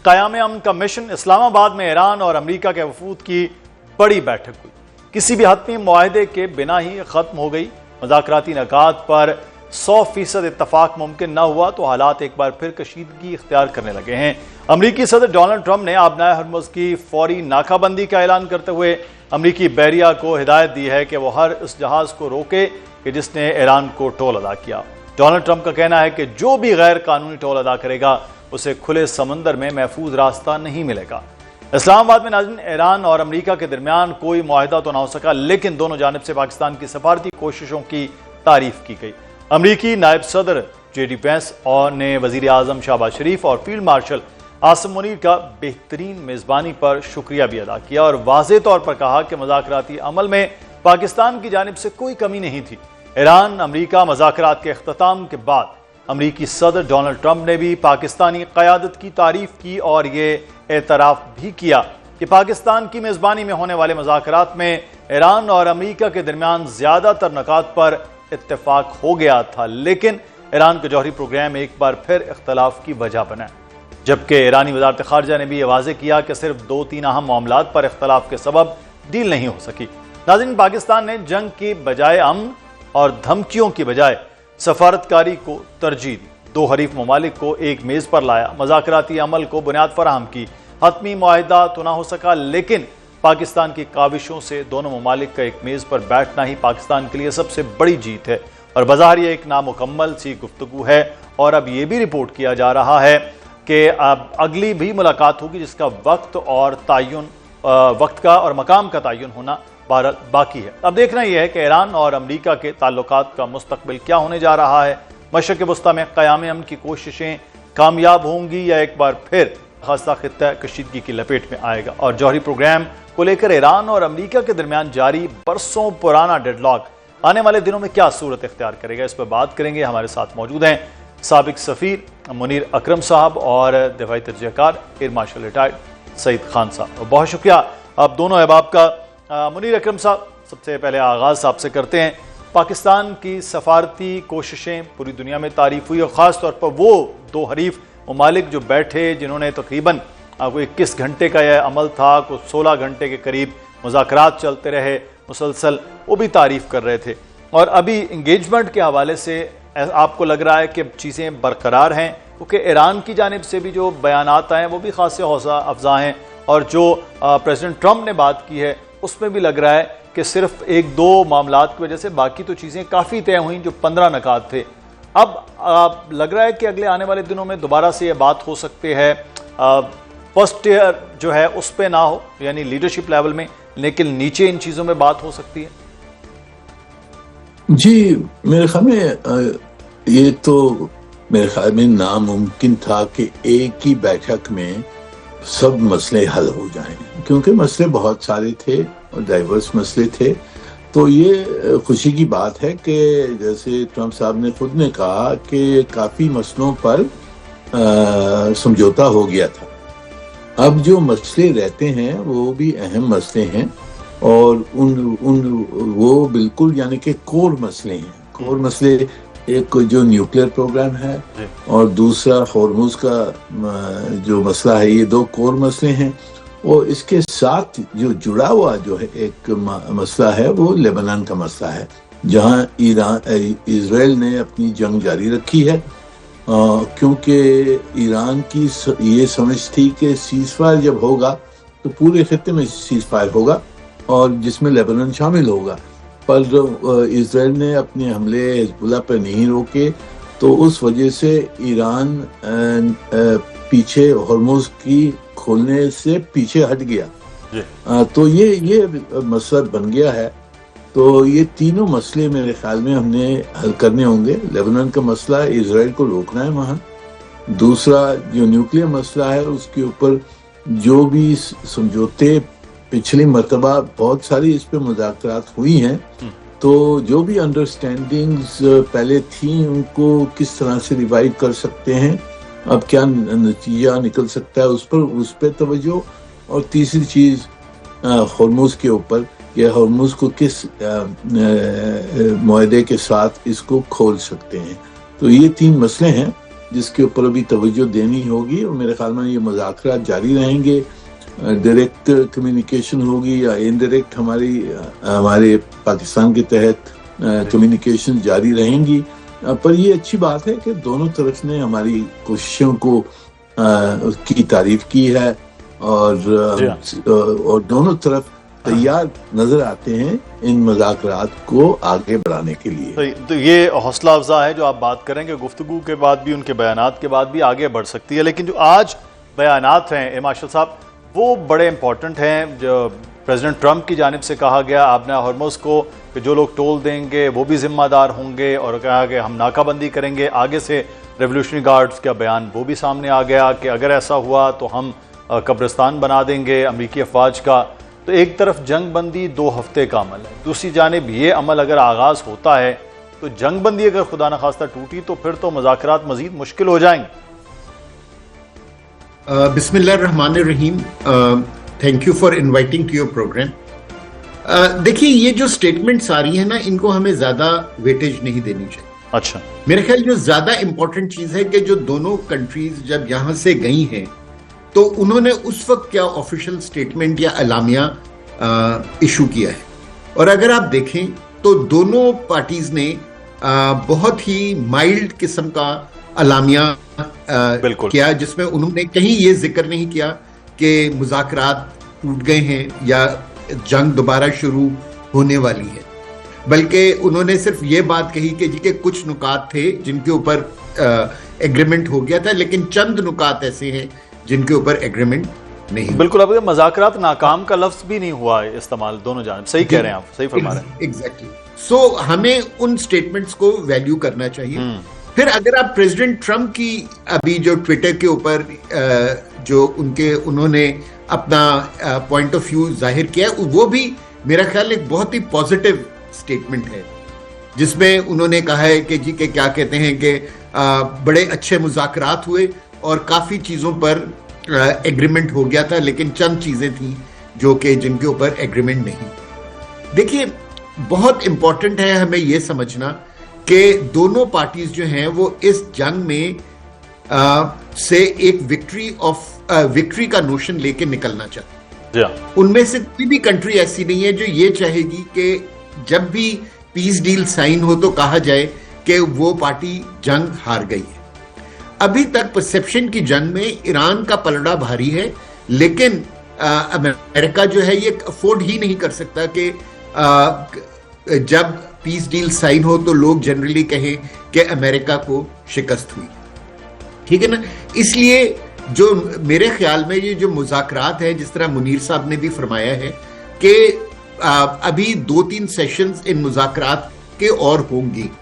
قیام امن کا مشن، اسلام آباد میں ایران اور امریکہ کے وفود کی بڑی بیٹھک ہوئی۔ کسی بھی حتمی معاہدے کے بنا ہی ختم ہو گئی۔ مذاکراتی نکات پر 100% اتفاق ممکن نہ ہوا تو حالات ایک بار پھر کشیدگی اختیار کرنے لگے ہیں۔ امریکی صدر ڈونلڈ ٹرمپ نے آبنائے ہرمز کی فوری ناکہ بندی کا اعلان کرتے ہوئے امریکی بحریہ کو ہدایت دی ہے کہ وہ ہر اس جہاز کو روکے کہ جس نے ایران کو ٹول ادا کیا۔ ڈونلڈ ٹرمپ کا کہنا ہے کہ جو بھی غیر قانونی ٹول ادا کرے گا اسے کھلے سمندر میں محفوظ راستہ نہیں ملے گا۔ اسلام آباد میں ناظرین، ایران اور امریکہ کے درمیان کوئی معاہدہ تو نہ ہو سکا، لیکن دونوں جانب سے پاکستان کی سفارتی کوششوں کی تعریف کی گئی۔ امریکی نائب صدر جے ڈی وینس نے وزیر اعظم شہباز شریف اور فیلڈ مارشل عاصم منیر کا بہترین میزبانی پر شکریہ بھی ادا کیا اور واضح طور پر کہا کہ مذاکراتی عمل میں پاکستان کی جانب سے کوئی کمی نہیں تھی۔ ایران امریکہ مذاکرات کے اختتام کے بعد امریکی صدر ڈونلڈ ٹرمپ نے بھی پاکستانی قیادت کی تعریف کی اور یہ اعتراف بھی کیا کہ پاکستان کی میزبانی میں ہونے والے مذاکرات میں ایران اور امریکہ کے درمیان زیادہ تر نکات پر اتفاق ہو گیا تھا، لیکن ایران کا جوہری پروگرام ایک بار پھر اختلاف کی وجہ بنا، جبکہ ایرانی وزارت خارجہ نے بھی یہ واضح کیا کہ صرف 2-3 اہم معاملات پر اختلاف کے سبب ڈیل نہیں ہو سکی۔ ناظرین، پاکستان نے جنگ کی بجائے امن اور دھمکیوں کی بجائے سفارتکاری کو ترجیح دی، 2 حریف ممالک کو ایک میز پر لایا، مذاکراتی عمل کو بنیاد فراہم کی۔ حتمی معاہدہ تو نہ ہو سکا، لیکن پاکستان کی کاوشوں سے دونوں ممالک کا ایک میز پر بیٹھنا ہی پاکستان کے لیے سب سے بڑی جیت ہے، اور بظاہر یہ ایک نامکمل سی گفتگو ہے، اور اب یہ بھی رپورٹ کیا جا رہا ہے کہ اب اگلی بھی ملاقات ہوگی جس کا وقت کا اور مقام کا تعین ہونا باقی ہے۔ اب دیکھنا یہ ہے کہ ایران اور امریکہ کے تعلقات کا مستقبل کیا ہونے جا رہا ہے۔ مشرق وسطیٰ میں قیام امن کی کوششیں کامیاب ہوں گی یا ایک بار پھر خاصہ خطہ کشیدگی کی لپیٹ میں آئے گا، اور جوہری پروگرام کو لے کر ایران اور امریکہ کے درمیان جاری برسوں پرانا ڈیڈ لاک آنے والے دنوں میں کیا صورت اختیار کرے گا، اس پر بات کریں گے۔ ہمارے ساتھ موجود ہیں سابق سفیر منیر اکرم صاحب اور دفاعی تجزیہ کار ایئر مارشل ریٹائرڈ سعید خان صاحب۔ بہت شکریہ آپ دونوں احباب کا۔ منیر اکرم صاحب، سب سے پہلے آغاز آپ سے کرتے ہیں۔ پاکستان کی سفارتی کوششیں پوری دنیا میں تعریف ہوئی، اور خاص طور پر وہ 2 حریف ممالک جو بیٹھے، جنہوں نے تقریباً 21 گھنٹے کا یہ عمل تھا، کچھ 16 گھنٹے کے قریب مذاکرات چلتے رہے مسلسل، وہ بھی تعریف کر رہے تھے۔ اور ابھی انگیجمنٹ کے حوالے سے آپ کو لگ رہا ہے کہ چیزیں برقرار ہیں، کیونکہ ایران کی جانب سے بھی جو بیانات آئے ہیں وہ بھی خاصے حوصلہ افزا ہیں، اور جو پریزیڈنٹ ٹرمپ نے بات کی ہے اس میں بھی لگ رہا ہے کہ صرف 1-2 معاملات کی وجہ سے باقی تو چیزیں کافی طے ہوئیں، جو 15 نکات تھے۔ اب لگ رہا ہے کہ اگلے آنے والے دنوں میں دوبارہ سے یہ بات ہو سکتے ہے، فرسٹ ٹیئر جو ہے اس پہ نہ ہو، یعنی لیڈرشپ لیول میں، لیکن نیچے ان چیزوں میں بات ہو سکتی ہے۔ جی، میرے خیال میں یہ تو میرے خیال میں ناممکن تھا کہ ایک ہی بیٹھک میں سب مسئلے حل ہو جائیں، کیونکہ مسئلے بہت سارے تھے اور ڈائیورس مسئلے تھے۔ تو یہ خوشی کی بات ہے کہ جیسے ٹرمپ صاحب نے خود نے کہا کہ کافی مسئلوں پر سمجھوتا ہو گیا تھا۔ اب جو مسئلے رہتے ہیں وہ بھی اہم مسئلے ہیں، اور وہ بالکل یعنی کہ کور مسئلے ہیں۔ کور مسئلے ایک جو نیوکلیئر پروگرام ہے اور دوسرا ہورموز کا جو مسئلہ ہے، یہ 2 کور مسئلے ہیں۔ اور اس کے ساتھ جو جڑا ہوا جو ہے ایک مسئلہ ہے وہ لیبنان کا مسئلہ ہے، جہاں اسرائیل نے اپنی جنگ جاری رکھی ہے، کیونکہ ایران کی یہ سمجھ تھی کہ سیز فائر جب ہوگا تو پورے خطے میں سیز فائر ہوگا اور جس میں لیبنان شامل ہوگا، پر اسرائیل نے اپنے حملے حزب اللہ پر نہیں روکے، تو اس وجہ سے ایران پیچھے ہرمز کی کھولنے سے پیچھے ہٹ گیا۔ تو یہ مسئلہ بن گیا ہے۔ تو یہ تینوں مسئلے میرے خیال میں ہم نے حل کرنے ہوں گے۔ لیبنان کا مسئلہ اسرائیل کو روکنا ہے وہاں، دوسرا جو نیوکلیئر مسئلہ ہے اس کے اوپر جو بھی سمجھوتے پچھلی مرتبہ بہت ساری اس پہ مذاکرات ہوئی ہیں، تو جو بھی انڈرسٹینڈنگز پہلے تھیں ان کو کس طرح سے ریوائو کر سکتے ہیں، اب کیا نتیجہ نکل سکتا ہے اس پہ توجہ، اور تیسری چیز ہرمز کے اوپر، کہ ہرمز کو کس معاہدے کے ساتھ اس کو کھول سکتے ہیں۔ تو یہ 3 مسئلے ہیں، جس کے اوپر ابھی توجہ دینی ہوگی، اور میرے خیال میں یہ مذاکرات جاری رہیں گے. ڈائریکٹ کمیونیکیشن ہوگی یا انڈائریکٹ ہمارے پاکستان کے تحت کمیونیکیشن جاری رہیں گی. پر یہ اچھی بات ہے کہ دونوں طرف نے ہماری کوششوں کو کی تعریف کی ہے، اور دونوں طرف تیار نظر آتے ہیں ان مذاکرات کو آگے بڑھانے کے لیے. تو یہ حوصلہ افزا ہے جو آپ بات کریں کہ گفتگو کے بعد بھی، ان کے بیانات کے بعد بھی آگے بڑھ سکتی ہے. لیکن جو آج بیانات ہیں مارشل صاحب، وہ بڑے امپورٹنٹ ہیں. جو پریزیڈنٹ ٹرمپ کی جانب سے کہا گیا آبنہ ہرمز کو کہ جو لوگ ٹول دیں گے وہ بھی ذمہ دار ہوں گے، اور کہا کہ ہم ناکہ بندی کریں گے. آگے سے ریولوشنری گارڈز کا بیان وہ بھی سامنے آ گیا کہ اگر ایسا ہوا تو ہم قبرستان بنا دیں گے امریکی افواج کا. تو ایک طرف جنگ بندی 2 ہفتے کا عمل ہے، دوسری جانب یہ عمل اگر آغاز ہوتا ہے تو جنگ بندی اگر خدا نخواستہ ٹوٹی تو پھر تو مذاکرات مزید مشکل ہو جائیں گے. بسم اللہ الرحمن الرحیم. Thank you for inviting to your programme. دیکھیے یہ جو سٹیٹمنٹس آ رہی ہیں نا، ان کو ہمیں زیادہ ویٹیج نہیں دینی چاہیے. اچھا، میرے خیال جو زیادہ امپورٹنٹ چیز ہے کہ جو دونوں کنٹریز جب یہاں سے گئی ہیں تو انہوں نے اس وقت کیا آفیشیل سٹیٹمنٹ یا اعلامیہ ایشو کیا ہے. اور اگر آپ دیکھیں تو دونوں پارٹیز نے بہت ہی مائلڈ قسم کا اعلامیہ کیا، جس میں انہوں نے کہیں یہ ذکر نہیں کیا کہ مذاکرات ٹوٹ گئے ہیں یا جنگ دوبارہ شروع ہونے والی ہے، بلکہ انہوں نے صرف یہ بات کہی کہ جی کہ کچھ نکات تھے جن کے اوپر ایگریمنٹ ہو گیا تھا، لیکن چند نکات ایسے ہیں جن کے اوپر ایگریمنٹ نہیں. بالکل. اب مذاکرات ناکام کا لفظ بھی نہیں ہوا ہے استعمال دونوں جانب. صحیح کہہ رہے ہیں آپ، صحیح فرما رہے ہیں. ایگزیکٹلی. سو ہمیں ان سٹیٹمنٹس کو ویلیو کرنا چاہیے. پھر اگر آپ پریزیڈنٹ ٹرمپ کی ابھی جو ٹویٹر کے اوپر جو انہوں نے اپنا پوائنٹ آف ویو ظاہر کیا، وہ بھی میرا خیال ایک بہت ہی پازیٹیو سٹیٹمنٹ ہے، جس میں انہوں نے کہا ہے کہ جی کہ کیا کہتے ہیں کہ بڑے اچھے مذاکرات ہوئے اور کافی چیزوں پر ایگریمنٹ ہو گیا تھا، لیکن چند چیزیں تھیں جو کہ جن کے اوپر ایگریمنٹ نہیں. دیکھیے بہت امپورٹنٹ ہے ہمیں یہ سمجھنا کہ دونوں پارٹیز جو ہیں وہ اس جنگ میں سے ایک وکٹری کا نوشن لے کے نکلنا چاہتے ہیں. ان میں سے کوئی بھی کنٹری ایسی نہیں ہے جو یہ چاہے گی کہ جب بھی پیس ڈیل سائن ہو تو کہا جائے کہ وہ پارٹی جنگ ہار گئی ہے. ابھی تک پرسیپشن کی جنگ میں ایران کا پلڑا بھاری ہے، لیکن امریکہ جو ہے یہ افورڈ ہی نہیں کر سکتا کہ جب پیس ڈیل سائن ہو تو لوگ جنرلی کہیں کہ امریکہ کو شکست ہوئی. ٹھیک ہے نا. اس لیے جو میرے خیال میں یہ جو مذاکرات ہیں، جس طرح منیر صاحب نے بھی فرمایا ہے کہ ابھی 2-3 سیشنز ان مذاکرات کے اور ہوں گی.